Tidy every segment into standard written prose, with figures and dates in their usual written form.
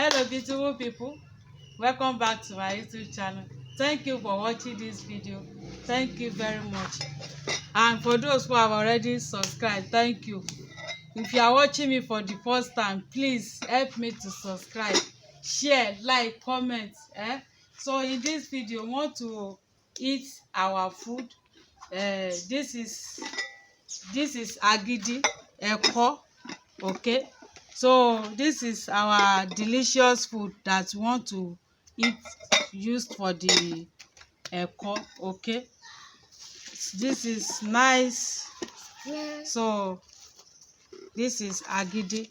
Hello beautiful people, welcome back to my YouTube channel. Thank you for watching this video. Thank you very much. And for those who have already subscribed, thank you. If you are watching me for the first time, please help me to subscribe, share, like, comment. So in this video we want to eat our food. This is agidi ẹ̀kọ. Okay, so this is our delicious food that we want to eat, used for the ẹ̀kọ. Okay, this is nice. So this is agidi.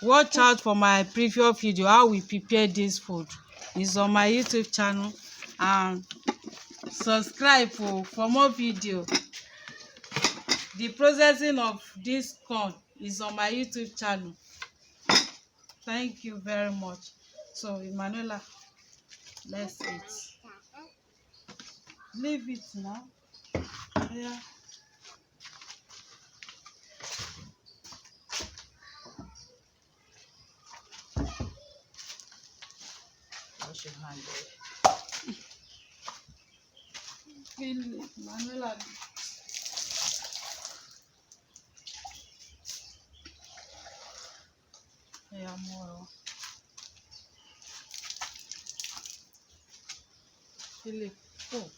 Watch out for my previous video how we prepare this food. It's on my YouTube channel, and subscribe for more video. The processing of this corn is on my YouTube channel. Thank you very much. So Emanuela, let's eat. Leave it now. Yeah. Wash your hand there. Emanuela. Yeah, more. Philip. Oh.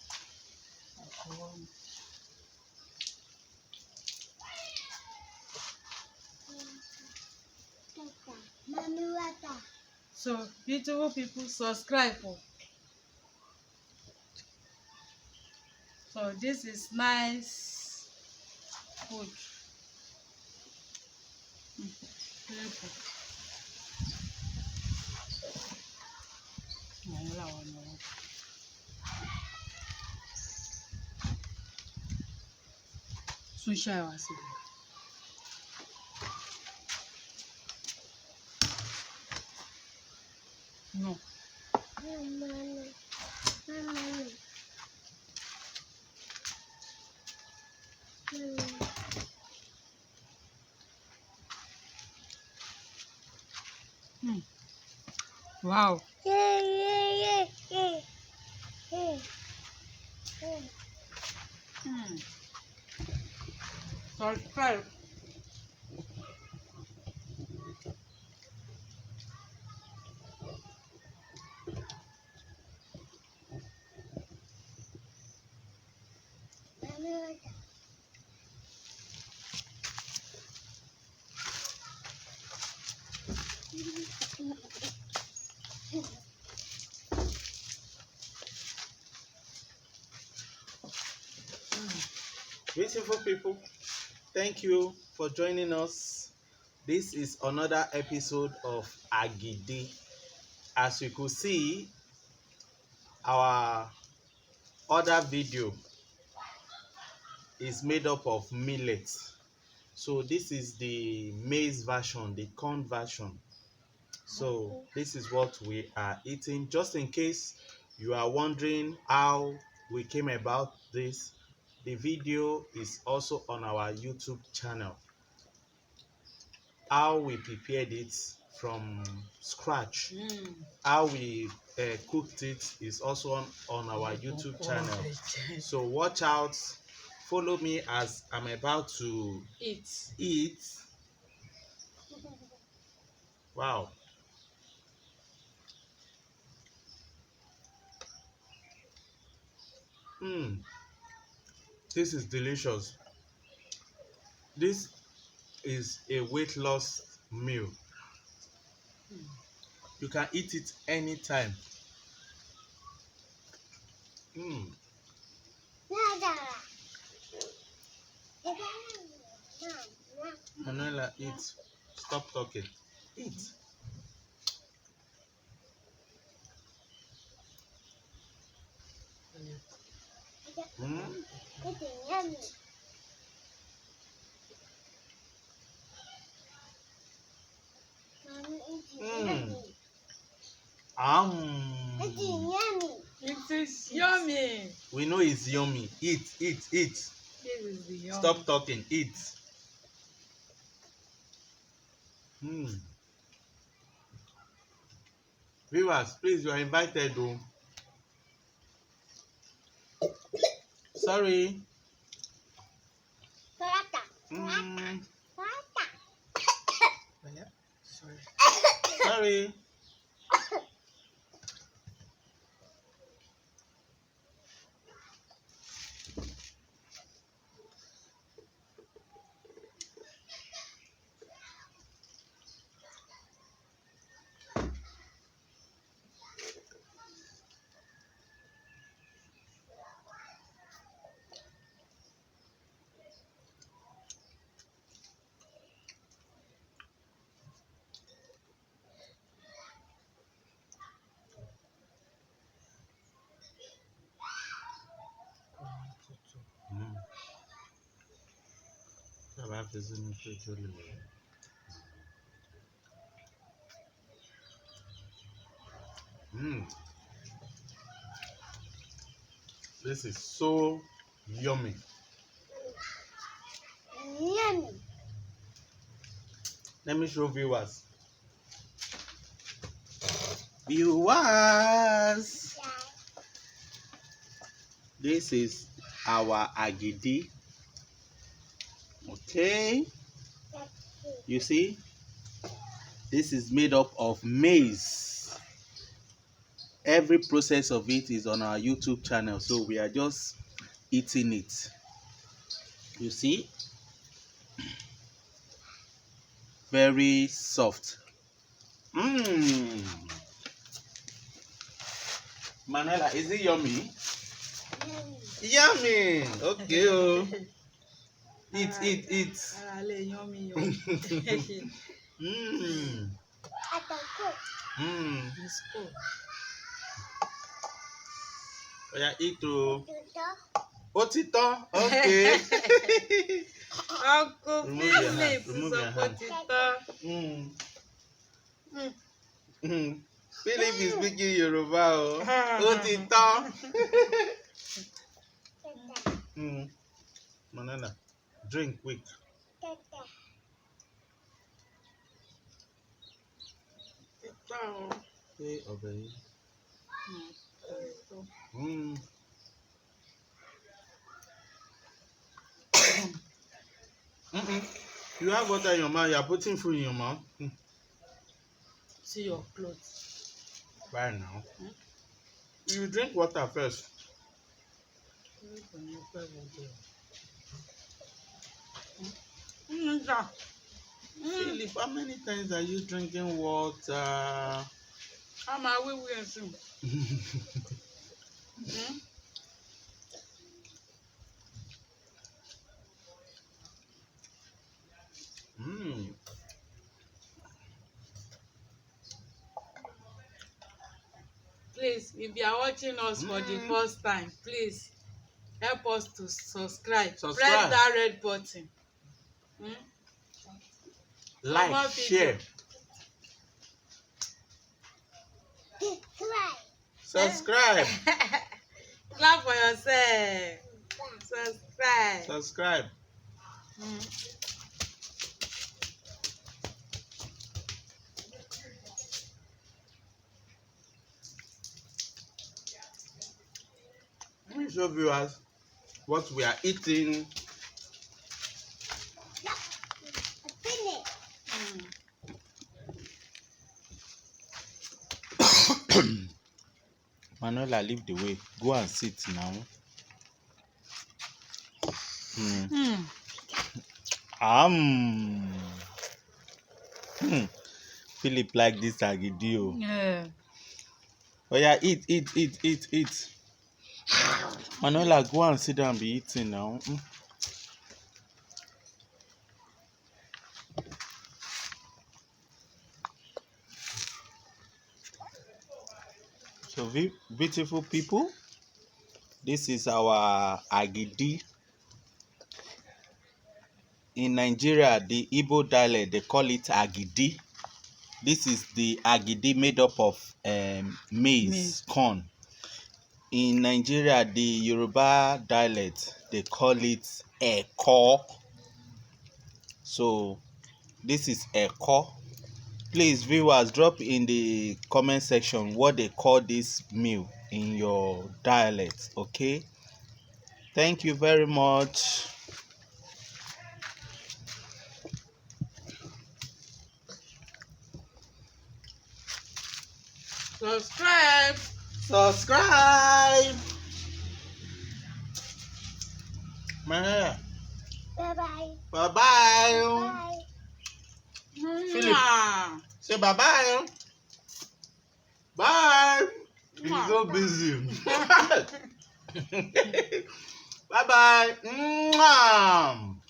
So beautiful people, subscribe. So this is nice food. Sunshine was it. No. Wow. Subscribe. Beautiful people, thank you for joining us. This is another episode of Agidi. As you could see, our other video is made up of millet. So this is the maize version, the corn version. So this is what we are eating. Just in case you are wondering how we came about this, the video is also on our YouTube channel. How we prepared it from scratch, how we cooked it is also on our YouTube channel. So watch out, follow me as I'm about to eat. Wow. This is delicious. This is a weight loss meal. You can eat it anytime. Manuela, eat. Stop talking. Eat. It's yummy. It's yummy. It is yummy. We know it's yummy. Eat, eat, eat. This is the yummy. Stop talking. Eat. Viewers, please, you are invited. Oh. Sorry. Mm, sorry. Mm. Mm. This is so yummy. Yummy. Let me show viewers. Viewers, this is our agidi. Okay, you see, this is made up of maize. Every process of it is on our YouTube channel, so we are just eating it. You see, very soft. Mmm. Manuela, is it yummy? Yummy. Okay. Oh. Eat. Yummy. Mmm. Mmm. It's cool. Oh yeah, eat oh. Otito. Okay. Uncle Remove your hand. Philip Remove is your a hand. potato. Philip is speaking Yoruba. Oh. Otito. Manana, drink quick. Okay, obey. You have water in your mouth. You are putting food in your mouth. See your clothes. Right now. You drink water first. Philip, how many times are you drinking water? I'm away soon. Please, if you are watching us for the first time, please help us to subscribe. Press that red button. Like, share. Subscribe. Clap for yourself. Subscribe. Let me show viewers what we are eating. Manuela, leave the way. Go and sit now. Philip like this agidio. Yeah. Oh yeah, eat. Manuela, go and sit down and be eating now. So beautiful people, this is our agidi. In Nigeria, the Igbo dialect, they call it agidi. This is the agidi made up of maize, corn. In Nigeria, the Yoruba dialect, they call it eko. So this is eko. Please, viewers, drop in the comment section what they call this meal in your dialect, okay? Thank you very much. Subscribe. Subscribe. Man. Bye-bye. Bye-bye. Bye. Philip. Mwah. Say bye-bye. Bye. He's Mwah. so busy. Bye-bye. Mwah.